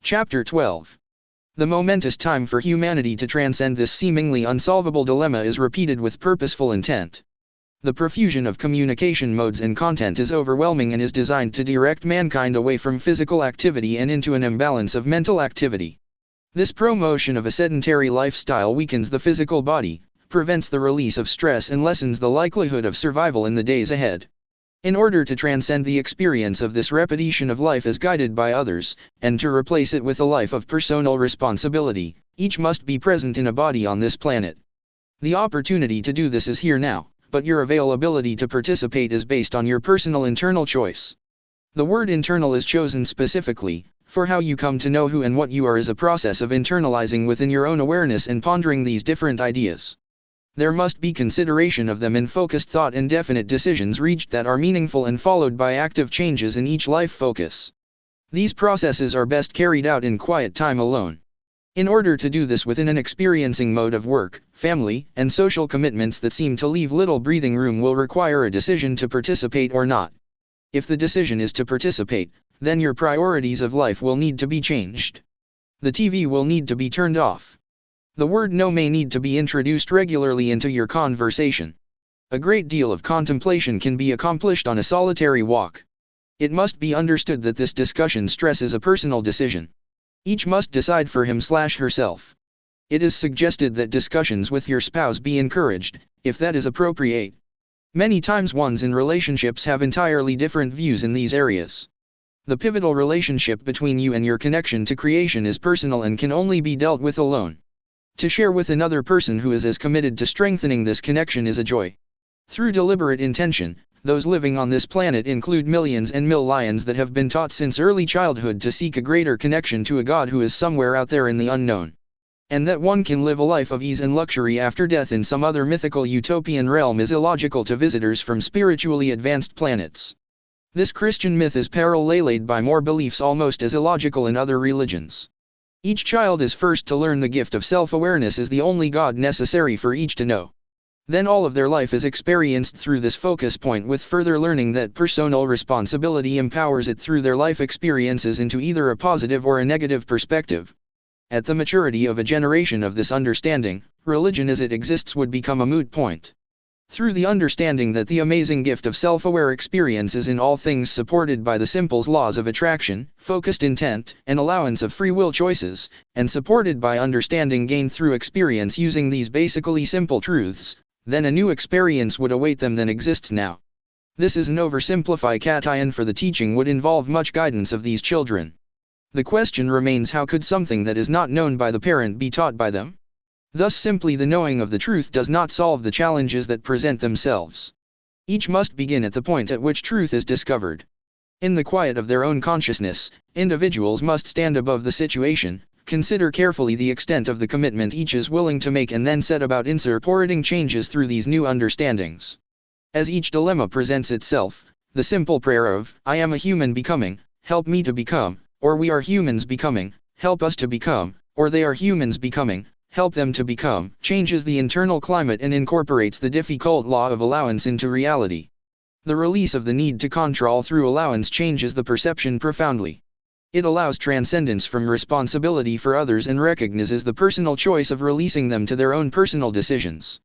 Chapter 12. The momentous time for humanity to transcend this seemingly unsolvable dilemma is repeated with purposeful intent. The profusion of communication modes and content is overwhelming and is designed to direct mankind away from physical activity and into an imbalance of mental activity. This promotion of a sedentary lifestyle weakens the physical body, prevents the release of stress and lessens the likelihood of survival in the days ahead. In order to transcend the experience of this repetition of life as guided by others, and to replace it with a life of personal responsibility, each must be present in a body on this planet. The opportunity to do this is here now, but your availability to participate is based on your personal internal choice. The word internal is chosen specifically, for how you come to know who and what you are is a process of internalizing within your own awareness and pondering these different ideas. There must be consideration of them in focused thought and definite decisions reached that are meaningful and followed by active changes in each life focus. These processes are best carried out in quiet time alone. In order to do this within an experiencing mode of work, family, and social commitments that seem to leave little breathing room will require a decision to participate or not. If the decision is to participate, then your priorities of life will need to be changed. The TV will need to be turned off. The word no may need to be introduced regularly into your conversation. A great deal of contemplation can be accomplished on a solitary walk. It must be understood that this discussion stresses a personal decision. Each must decide for him/herself. It is suggested that discussions with your spouse be encouraged, if that is appropriate. Many times ones in relationships have entirely different views in these areas. The pivotal relationship between you and your connection to creation is personal and can only be dealt with alone. To share with another person who is as committed to strengthening this connection is a joy. Through deliberate intention, those living on this planet include millions and millions that have been taught since early childhood to seek a greater connection to a God who is somewhere out there in the unknown. And that one can live a life of ease and luxury after death in some other mythical utopian realm is illogical to visitors from spiritually advanced planets. This Christian myth is parallelised by more beliefs almost as illogical in other religions. Each child is first to learn the gift of self-awareness is the only God necessary for each to know. Then all of their life is experienced through this focus point with further learning that personal responsibility empowers it through their life experiences into either a positive or a negative perspective. At the maturity of a generation of this understanding, religion as it exists would become a moot point. Through the understanding that the amazing gift of self-aware experience is in all things supported by the simple laws of attraction, focused intent, and allowance of free will choices, and supported by understanding gained through experience using these basically simple truths, then a new experience would await them than exists now. This is an oversimplification for the teaching would involve much guidance of these children. The question remains, how could something that is not known by the parent be taught by them? Thus simply the knowing of the truth does not solve the challenges that present themselves. Each must begin at the point at which truth is discovered. In the quiet of their own consciousness, individuals must stand above the situation, consider carefully the extent of the commitment each is willing to make and then set about incorporating changes through these new understandings. As each dilemma presents itself, the simple prayer of, I am a human becoming, help me to become, or we are humans becoming, help us to become, or they are humans becoming, help them to become, changes the internal climate and incorporates the difficult law of allowance into reality. The release of the need to control through allowance changes the perception profoundly. It allows transcendence from responsibility for others and recognizes the personal choice of releasing them to their own personal decisions.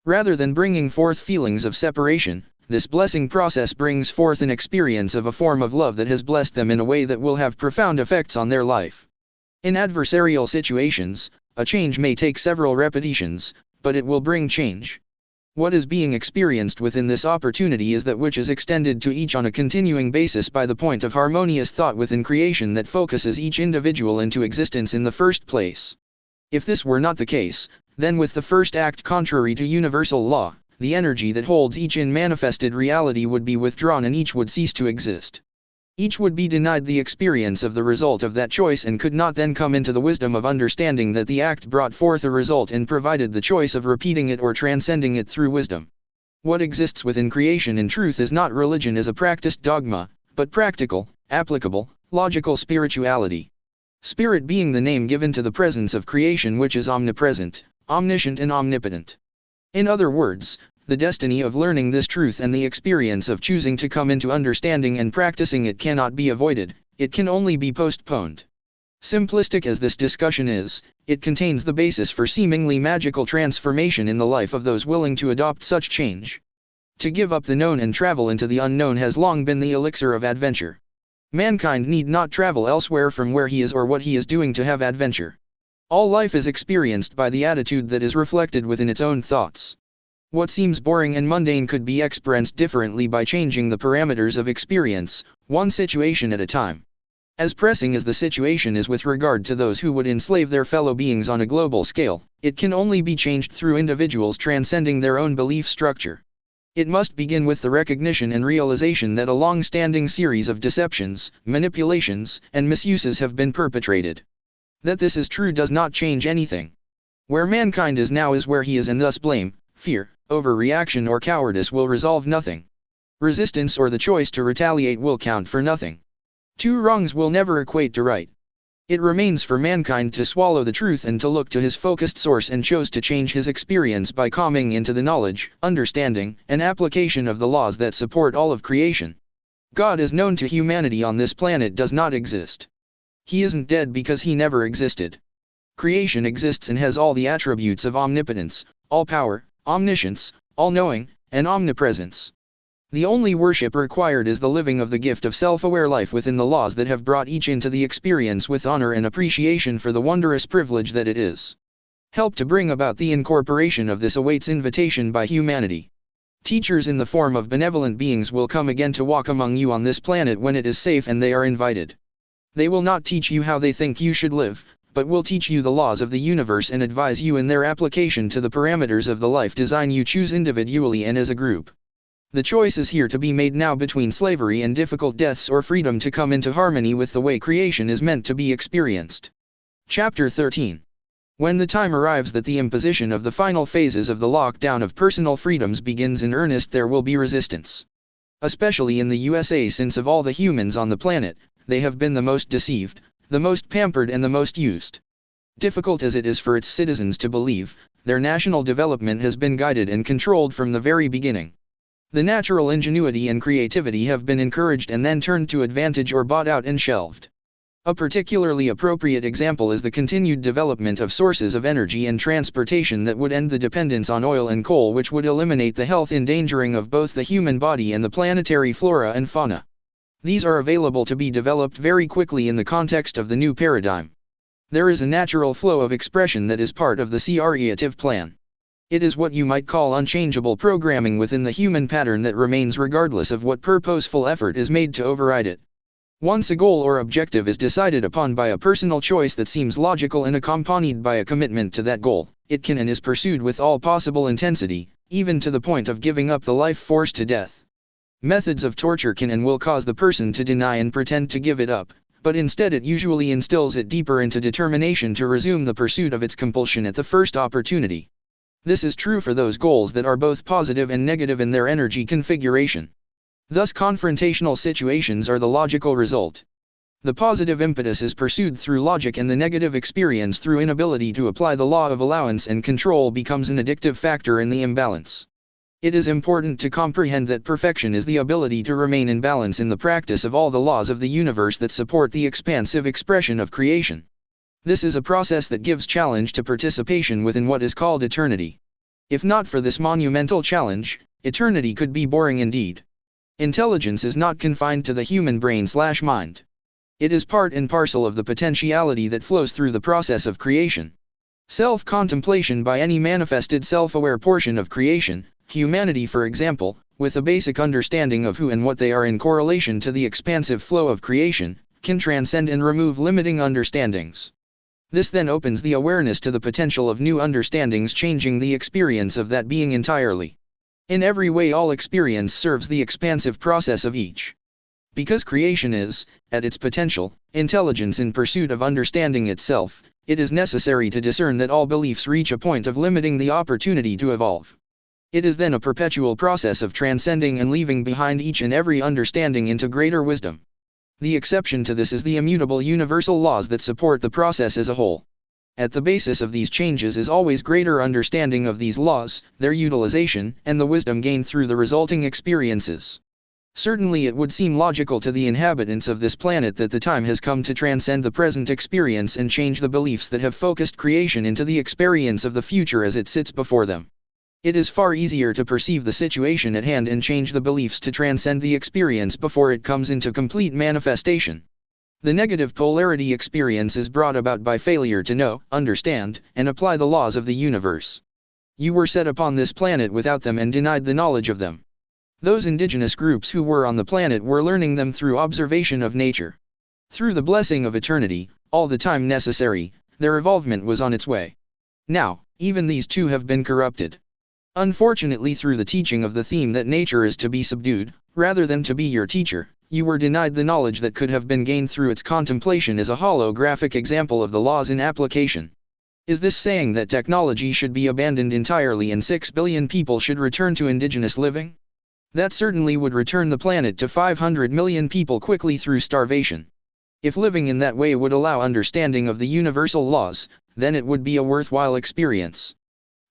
Rather than bringing forth feelings of separation, this blessing process brings forth an experience of a form of love that has blessed them in a way that will have profound effects on their life. In adversarial situations, a change may take several repetitions, but it will bring change. What is being experienced within this opportunity is that which is extended to each on a continuing basis by the point of harmonious thought within creation that focuses each individual into existence in the first place. If this were not the case, then with the first act contrary to universal law, the energy that holds each in manifested reality would be withdrawn and each would cease to exist. Each would be denied the experience of the result of that choice and could not then come into the wisdom of understanding that the act brought forth a result and provided the choice of repeating it or transcending it through wisdom. What exists within creation in truth is not religion as a practiced dogma, but practical, applicable, logical spirituality. Spirit being the name given to the presence of creation which is omnipresent, omniscient and omnipotent. In other words, the destiny of learning this truth and the experience of choosing to come into understanding and practicing it cannot be avoided, it can only be postponed. Simplistic as this discussion is, it contains the basis for seemingly magical transformation in the life of those willing to adopt such change. To give up the known and travel into the unknown has long been the elixir of adventure. Mankind need not travel elsewhere from where he is or what he is doing to have adventure. All life is experienced by the attitude that is reflected within its own thoughts. What seems boring and mundane could be experienced differently by changing the parameters of experience, one situation at a time. As pressing as the situation is with regard to those who would enslave their fellow beings on a global scale, it can only be changed through individuals transcending their own belief structure. It must begin with the recognition and realization that a long-standing series of deceptions, manipulations, and misuses have been perpetrated. That this is true does not change anything. Where mankind is now is where he is, and thus blame, fear, overreaction or cowardice will resolve nothing. Resistance or the choice to retaliate will count for nothing. Two wrongs will never equate to right. It remains for mankind to swallow the truth and to look to his focused source and chose to change his experience by coming into the knowledge, understanding, and application of the laws that support all of creation. God is known to humanity on this planet does not exist. He isn't dead because he never existed. Creation exists and has all the attributes of omnipotence, all power, omniscience, all-knowing, and omnipresence. The only worship required is the living of the gift of self-aware life within the laws that have brought each into the experience with honor and appreciation for the wondrous privilege that it is. Help to bring about the incorporation of this awaits invitation by humanity. Teachers in the form of benevolent beings will come again to walk among you on this planet when it is safe and they are invited. They will not teach you how they think you should live, but will teach you the laws of the universe and advise you in their application to the parameters of the life design you choose individually and as a group. The choice is here to be made now between slavery and difficult deaths or freedom to come into harmony with the way creation is meant to be experienced. Chapter 13. When the time arrives that the imposition of the final phases of the lockdown of personal freedoms begins in earnest, there will be resistance. Especially in the USA, since of all the humans on the planet, they have been the most deceived, the most pampered and the most used. Difficult as it is for its citizens to believe, their national development has been guided and controlled from the very beginning. The natural ingenuity and creativity have been encouraged and then turned to advantage or bought out and shelved. A particularly appropriate example is the continued development of sources of energy and transportation that would end the dependence on oil and coal, which would eliminate the health endangering of both the human body and the planetary flora and fauna. These are available to be developed very quickly in the context of the new paradigm. There is a natural flow of expression that is part of the creative plan. It is what you might call unchangeable programming within the human pattern that remains regardless of what purposeful effort is made to override it. Once a goal or objective is decided upon by a personal choice that seems logical and accompanied by a commitment to that goal, it can and is pursued with all possible intensity, even to the point of giving up the life force to death. Methods of torture can and will cause the person to deny and pretend to give it up, but instead it usually instills it deeper into determination to resume the pursuit of its compulsion at the first opportunity. This is true for those goals that are both positive and negative in their energy configuration. Thus confrontational situations are the logical result. The positive impetus is pursued through logic and the negative experience through inability to apply the law of allowance and control becomes an addictive factor in the imbalance. It is important to comprehend that perfection is the ability to remain in balance in the practice of all the laws of the universe that support the expansive expression of creation. This is a process that gives challenge to participation within what is called eternity. If not for this monumental challenge, eternity could be boring indeed. Intelligence is not confined to the human brain/mind. It is part and parcel of the potentiality that flows through the process of creation. Self-contemplation by any manifested self-aware portion of creation, humanity for example, with a basic understanding of who and what they are in correlation to the expansive flow of creation, can transcend and remove limiting understandings. This then opens the awareness to the potential of new understandings, changing the experience of that being entirely. In every way, all experience serves the expansive process of each. Because creation is, at its potential, intelligence in pursuit of understanding itself, it is necessary to discern that all beliefs reach a point of limiting the opportunity to evolve. It is then a perpetual process of transcending and leaving behind each and every understanding into greater wisdom. The exception to this is the immutable universal laws that support the process as a whole. At the basis of these changes is always greater understanding of these laws, their utilization, and the wisdom gained through the resulting experiences. Certainly it would seem logical to the inhabitants of this planet that the time has come to transcend the present experience and change the beliefs that have focused creation into the experience of the future as it sits before them. It is far easier to perceive the situation at hand and change the beliefs to transcend the experience before it comes into complete manifestation. The negative polarity experience is brought about by failure to know, understand, and apply the laws of the universe. You were set upon this planet without them and denied the knowledge of them. Those indigenous groups who were on the planet were learning them through observation of nature. Through the blessing of eternity, all the time necessary, their evolvement was on its way. Now, even these two have been corrupted. Unfortunately, through the teaching of the theme that nature is to be subdued, rather than to be your teacher, you were denied the knowledge that could have been gained through its contemplation as a holographic example of the laws in application. Is this saying that technology should be abandoned entirely and 6 billion people should return to indigenous living? That certainly would return the planet to 500 million people quickly through starvation. If living in that way would allow understanding of the universal laws, then it would be a worthwhile experience.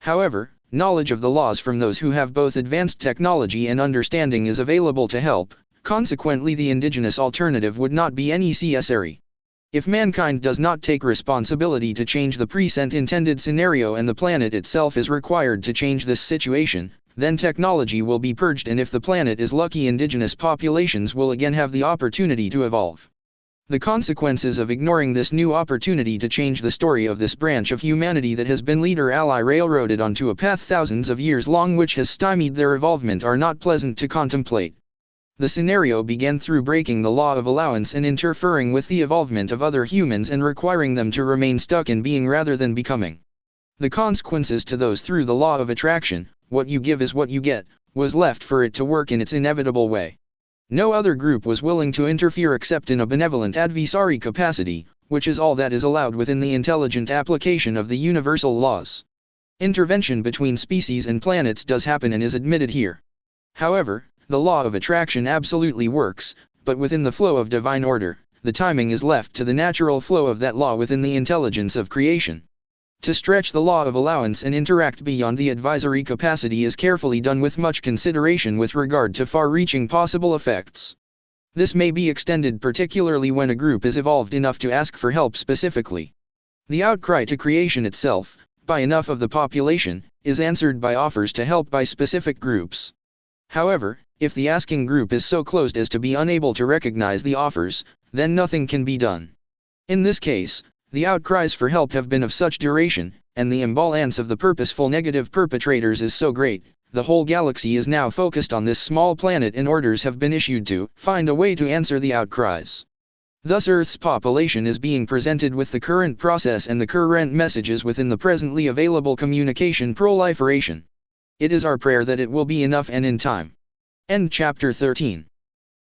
However, knowledge of the laws from those who have both advanced technology and understanding is available to help, consequently the indigenous alternative would not be necessary. If mankind does not take responsibility to change the present intended scenario and the planet itself is required to change this situation, then technology will be purged, and if the planet is lucky, indigenous populations will again have the opportunity to evolve. The consequences of ignoring this new opportunity to change the story of this branch of humanity that has been leader-ally railroaded onto a path thousands of years long which has stymied their evolvement are not pleasant to contemplate. The scenario began through breaking the law of allowance and interfering with the evolvement of other humans and requiring them to remain stuck in being rather than becoming. The consequences to those through the law of attraction, what you give is what you get, was left for it to work in its inevitable way. No other group was willing to interfere except in a benevolent adversary capacity, which is all that is allowed within the intelligent application of the universal laws. Intervention between species and planets does happen and is admitted here. However, the law of attraction absolutely works, but within the flow of divine order, the timing is left to the natural flow of that law within the intelligence of creation. To stretch the law of allowance and interact beyond the advisory capacity is carefully done with much consideration with regard to far-reaching possible effects. This may be extended particularly when a group is evolved enough to ask for help specifically. The outcry to creation itself, by enough of the population, is answered by offers to help by specific groups. However, if the asking group is so closed as to be unable to recognize the offers, then nothing can be done. In this case, the outcries for help have been of such duration, and the imbalance of the purposeful negative perpetrators is so great, the whole galaxy is now focused on this small planet and orders have been issued to find a way to answer the outcries. Thus Earth's population is being presented with the current process and the current messages within the presently available communication proliferation. It is our prayer that it will be enough and in time. End chapter 13.